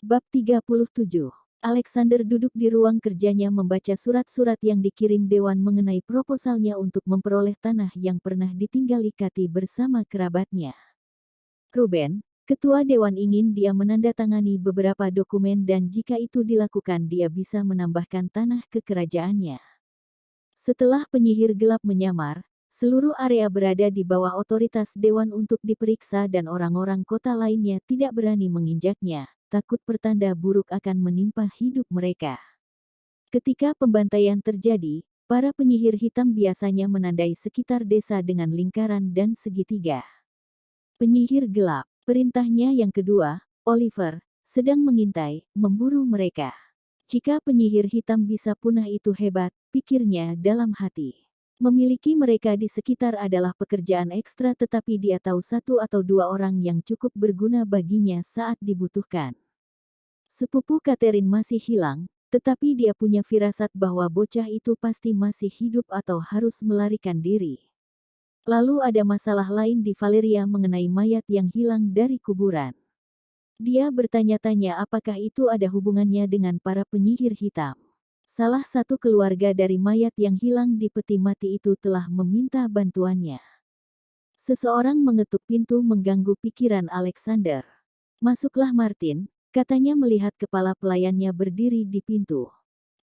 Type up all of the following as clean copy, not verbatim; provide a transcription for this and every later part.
Bab 37. Alexander duduk di ruang kerjanya membaca surat-surat yang dikirim Dewan mengenai proposalnya untuk memperoleh tanah yang pernah ditinggali Kati bersama kerabatnya. Ruben, ketua Dewan, ingin dia menandatangani beberapa dokumen dan jika itu dilakukan dia bisa menambahkan tanah ke kerajaannya. Setelah penyihir gelap menyamar, seluruh area berada di bawah otoritas Dewan untuk diperiksa dan orang-orang kota lainnya tidak berani menginjaknya. Takut pertanda buruk akan menimpa hidup mereka. Ketika pembantaian terjadi, para penyihir hitam biasanya menandai sekitar desa dengan lingkaran dan segitiga. Penyihir gelap, perintahnya yang kedua, Oliver, sedang mengintai, memburu mereka. Jika penyihir hitam bisa punah itu hebat, pikirnya dalam hati. Memiliki mereka di sekitar adalah pekerjaan ekstra tetapi dia tahu satu atau dua orang yang cukup berguna baginya saat dibutuhkan. Sepupu Catherine masih hilang, tetapi dia punya firasat bahwa bocah itu pasti masih hidup atau harus melarikan diri. Lalu ada masalah lain di Valeria mengenai mayat yang hilang dari kuburan. Dia bertanya-tanya apakah itu ada hubungannya dengan para penyihir hitam. Salah satu keluarga dari mayat yang hilang di peti mati itu telah meminta bantuannya. Seseorang mengetuk pintu mengganggu pikiran Alexander. "Masuklah Martin," katanya melihat kepala pelayannya berdiri di pintu.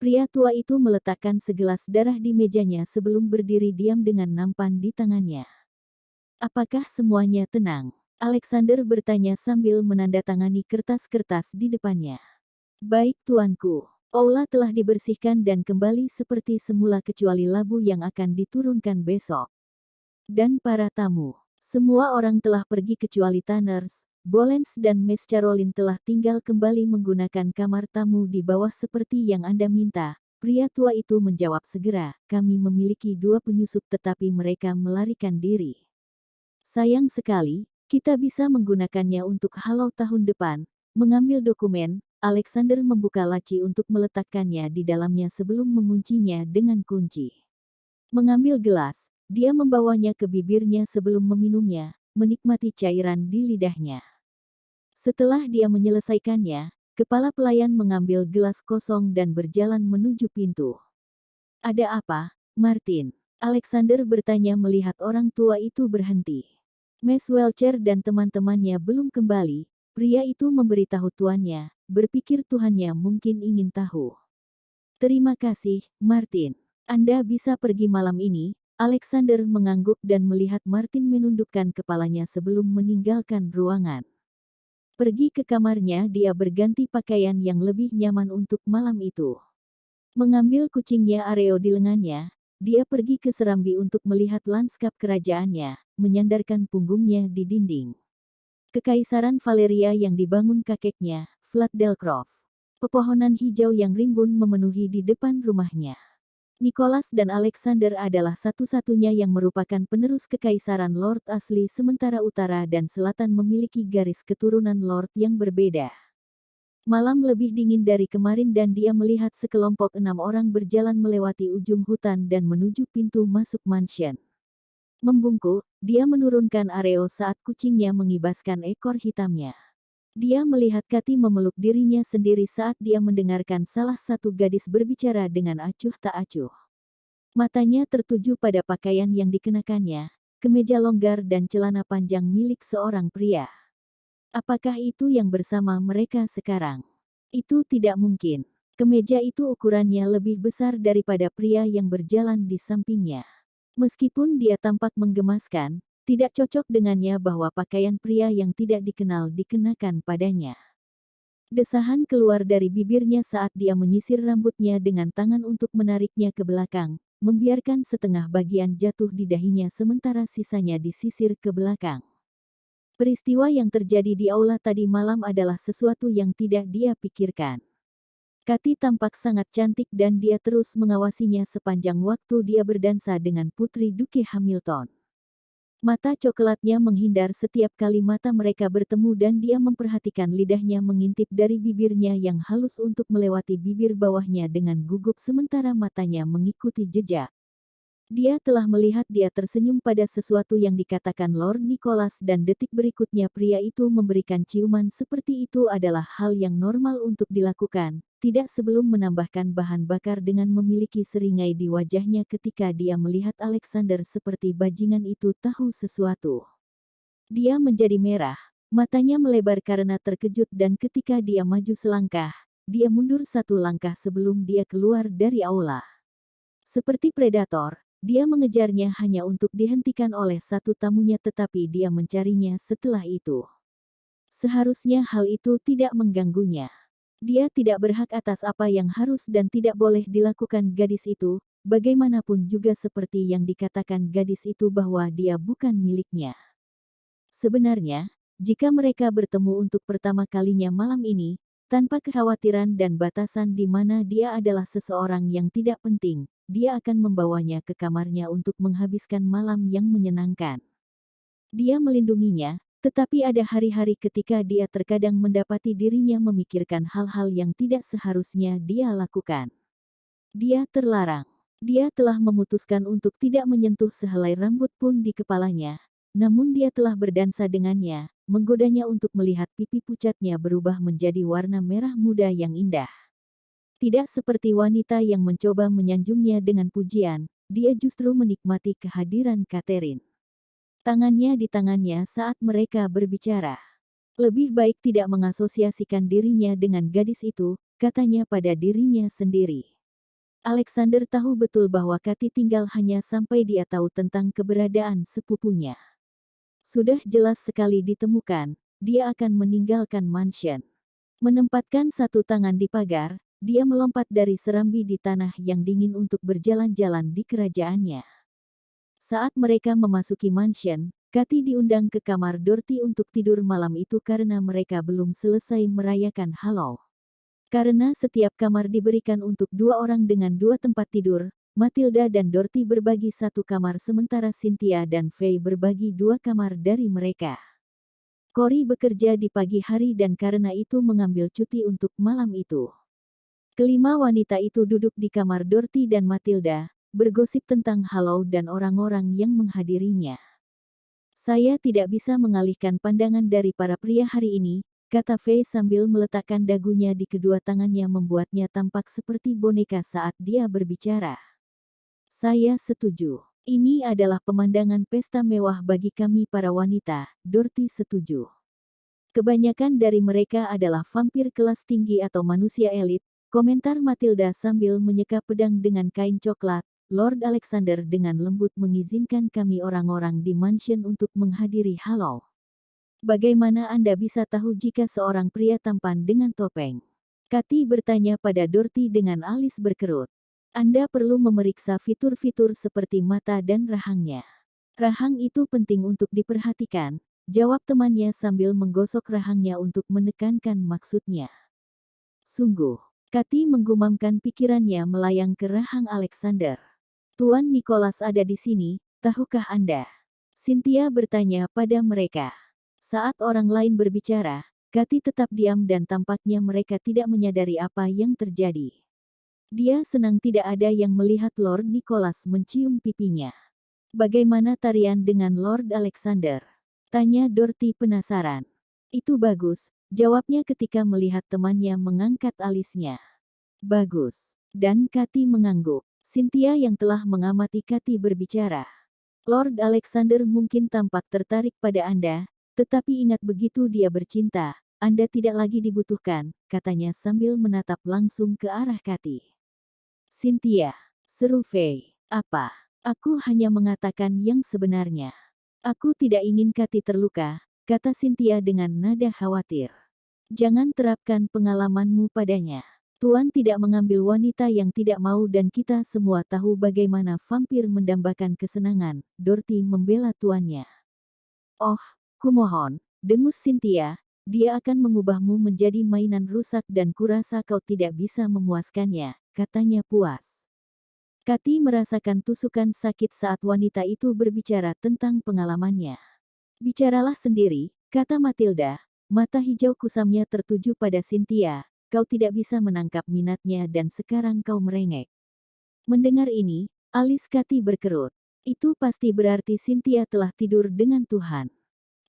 Pria tua itu meletakkan segelas darah di mejanya sebelum berdiri diam dengan nampan di tangannya. "Apakah semuanya tenang?" Alexander bertanya sambil menandatangani kertas-kertas di depannya. "Baik tuanku, aula telah dibersihkan dan kembali seperti semula kecuali labu yang akan diturunkan besok. Dan para tamu, semua orang telah pergi kecuali Tanners. Bolens dan Miss Caroline telah tinggal kembali menggunakan kamar tamu di bawah seperti yang Anda minta." Pria tua itu menjawab segera, "Kami memiliki 2 penyusup tetapi mereka melarikan diri. Sayang sekali, kita bisa menggunakannya untuk halau tahun depan." Mengambil dokumen, Alexander membuka laci untuk meletakkannya di dalamnya sebelum menguncinya dengan kunci. Mengambil gelas, dia membawanya ke bibirnya sebelum meminumnya, menikmati cairan di lidahnya. Setelah dia menyelesaikannya, kepala pelayan mengambil gelas kosong dan berjalan menuju pintu. "Ada apa, Martin?" Alexander bertanya melihat orang tua itu berhenti. Miss Welcher dan teman-temannya belum kembali, pria itu memberitahu tuannya, berpikir tuannya mungkin ingin tahu. "Terima kasih, Martin. Anda bisa pergi malam ini." Alexander mengangguk dan melihat Martin menundukkan kepalanya sebelum meninggalkan ruangan. Pergi ke kamarnya, dia berganti pakaian yang lebih nyaman untuk malam itu. Mengambil kucingnya Areo di lengannya, dia pergi ke serambi untuk melihat lanskap kerajaannya, menyandarkan punggungnya di dinding. Kekaisaran Valeria yang dibangun kakeknya, Vlad Delcroft. Pepohonan hijau yang rimbun memenuhi di depan rumahnya. Nicholas dan Alexander adalah satu-satunya yang merupakan penerus kekaisaran Lord asli sementara utara dan selatan memiliki garis keturunan Lord yang berbeda. Malam lebih dingin dari kemarin dan dia melihat sekelompok 6 orang berjalan melewati ujung hutan dan menuju pintu masuk mansion. Membungkuk, dia menurunkan Areo saat kucingnya mengibaskan ekor hitamnya. Dia melihat Kati memeluk dirinya sendiri saat dia mendengarkan salah satu gadis berbicara dengan acuh tak acuh. Matanya tertuju pada pakaian yang dikenakannya, kemeja longgar dan celana panjang milik seorang pria. Apakah itu yang bersama mereka sekarang? Itu tidak mungkin. Kemeja itu ukurannya lebih besar daripada pria yang berjalan di sampingnya. Meskipun dia tampak menggemaskan, tidak cocok dengannya bahwa pakaian pria yang tidak dikenal dikenakan padanya. Desahan keluar dari bibirnya saat dia menyisir rambutnya dengan tangan untuk menariknya ke belakang, membiarkan setengah bagian jatuh di dahinya sementara sisanya disisir ke belakang. Peristiwa yang terjadi di aula tadi malam adalah sesuatu yang tidak dia pikirkan. Kati tampak sangat cantik dan dia terus mengawasinya sepanjang waktu dia berdansa dengan Putri Duke Hamilton. Mata coklatnya menghindar setiap kali mata mereka bertemu dan dia memperhatikan lidahnya mengintip dari bibirnya yang halus untuk melewati bibir bawahnya dengan gugup sementara matanya mengikuti jejak. Dia telah melihat dia tersenyum pada sesuatu yang dikatakan Lord Nicholas dan detik berikutnya pria itu memberikan ciuman seperti itu adalah hal yang normal untuk dilakukan, tidak sebelum menambahkan bahan bakar dengan memiliki seringai di wajahnya ketika dia melihat Alexander seperti bajingan itu tahu sesuatu. Dia menjadi merah, matanya melebar karena terkejut dan ketika dia maju selangkah, dia mundur satu langkah sebelum dia keluar dari aula. Seperti predator, dia mengejarnya hanya untuk dihentikan oleh satu tamunya tetapi dia mencarinya setelah itu. Seharusnya hal itu tidak mengganggunya. Dia tidak berhak atas apa yang harus dan tidak boleh dilakukan gadis itu, bagaimanapun juga seperti yang dikatakan gadis itu bahwa dia bukan miliknya. Sebenarnya, jika mereka bertemu untuk pertama kalinya malam ini, tanpa kekhawatiran dan batasan di mana dia adalah seseorang yang tidak penting, dia akan membawanya ke kamarnya untuk menghabiskan malam yang menyenangkan. Dia melindunginya, tetapi ada hari-hari ketika dia terkadang mendapati dirinya memikirkan hal-hal yang tidak seharusnya dia lakukan. Dia terlarang. Dia telah memutuskan untuk tidak menyentuh sehelai rambut pun di kepalanya, namun dia telah berdansa dengannya, menggodanya untuk melihat pipi pucatnya berubah menjadi warna merah muda yang indah. Tidak seperti wanita yang mencoba menyanjungnya dengan pujian, dia justru menikmati kehadiran Catherine. Tangannya di tangannya saat mereka berbicara. Lebih baik tidak mengasosiasikan dirinya dengan gadis itu, katanya pada dirinya sendiri. Alexander tahu betul bahwa Kathy tinggal hanya sampai dia tahu tentang keberadaan sepupunya. Sudah jelas sekali ditemukan, dia akan meninggalkan mansion. Menempatkan satu tangan di pagar, dia melompat dari serambi di tanah yang dingin untuk berjalan-jalan di kerajaannya. Saat mereka memasuki mansion, Kathy diundang ke kamar Dorothy untuk tidur malam itu karena mereka belum selesai merayakan Halloween. Karena setiap kamar diberikan untuk dua orang dengan dua tempat tidur, Matilda dan Dorothy berbagi satu kamar sementara Cynthia dan Faye berbagi dua kamar dari mereka. Cory bekerja di pagi hari dan karena itu mengambil cuti untuk malam itu. Kelima wanita itu duduk di kamar Dorothy dan Matilda, bergosip tentang Halloween dan orang-orang yang menghadirinya. Saya tidak bisa mengalihkan pandangan dari para pria hari ini, kata Faye sambil meletakkan dagunya di kedua tangannya membuatnya tampak seperti boneka saat dia berbicara. Saya setuju. Ini adalah pemandangan pesta mewah bagi kami para wanita, Dorothy setuju. Kebanyakan dari mereka adalah vampir kelas tinggi atau manusia elit, komentar Matilda sambil menyeka pedang dengan kain coklat. Lord Alexander dengan lembut mengizinkan kami orang-orang di mansion untuk menghadiri Halloween. Bagaimana Anda bisa tahu jika seorang pria tampan dengan topeng? Kathy bertanya pada Dorothy dengan alis berkerut. Anda perlu memeriksa fitur-fitur seperti mata dan rahangnya. Rahang itu penting untuk diperhatikan, jawab temannya sambil menggosok rahangnya untuk menekankan maksudnya. Sungguh, Kathy menggumamkan pikirannya melayang ke rahang Alexander. Tuan Nicholas ada di sini, tahukah Anda? Cynthia bertanya pada mereka. Saat orang lain berbicara, Kathy tetap diam dan tampaknya mereka tidak menyadari apa yang terjadi. Dia senang tidak ada yang melihat Lord Nicholas mencium pipinya. Bagaimana tarian dengan Lord Alexander? Tanya Dorothy penasaran. Itu bagus, jawabnya ketika melihat temannya mengangkat alisnya. Bagus. Dan Kathy mengangguk. Cynthia yang telah mengamati Kathy berbicara. Lord Alexander mungkin tampak tertarik pada Anda, tetapi ingat begitu dia bercinta, Anda tidak lagi dibutuhkan, katanya sambil menatap langsung ke arah Kathy. Cynthia, seru Faye. Apa? Aku hanya mengatakan yang sebenarnya. Aku tidak ingin Kathy terluka, kata Cynthia dengan nada khawatir. Jangan terapkan pengalamanmu padanya. Tuan tidak mengambil wanita yang tidak mau dan kita semua tahu bagaimana vampir mendambakan kesenangan, Dorothy membela tuannya. Oh, kumohon, dengus Cynthia, dia akan mengubahmu menjadi mainan rusak dan kurasa kau tidak bisa memuaskannya, katanya puas. Kathy merasakan tusukan sakit saat wanita itu berbicara tentang pengalamannya. Bicaralah sendiri, kata Matilda, mata hijau kusamnya tertuju pada Cynthia. Kau tidak bisa menangkap minatnya dan sekarang kau merengek. Mendengar ini, Alis Kathy berkerut. Itu pasti berarti Cynthia telah tidur dengan Tuhan.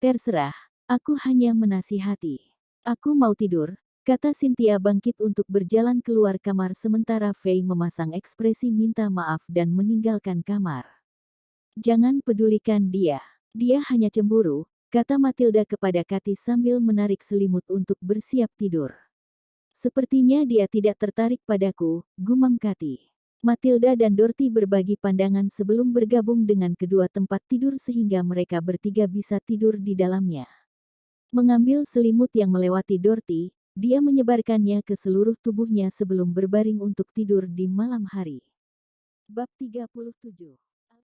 Terserah, aku hanya menasihati. Aku mau tidur, kata Cynthia bangkit untuk berjalan keluar kamar sementara Faye memasang ekspresi minta maaf dan meninggalkan kamar. Jangan pedulikan dia. Dia hanya cemburu, kata Matilda kepada Kathy sambil menarik selimut untuk bersiap tidur. Sepertinya dia tidak tertarik padaku, gumam Kathy. Matilda dan Dorothy berbagi pandangan sebelum bergabung dengan kedua tempat tidur sehingga mereka bertiga bisa tidur di dalamnya. Mengambil selimut yang melewati Dorothy, dia menyebarkannya ke seluruh tubuhnya sebelum berbaring untuk tidur di malam hari. Bab 37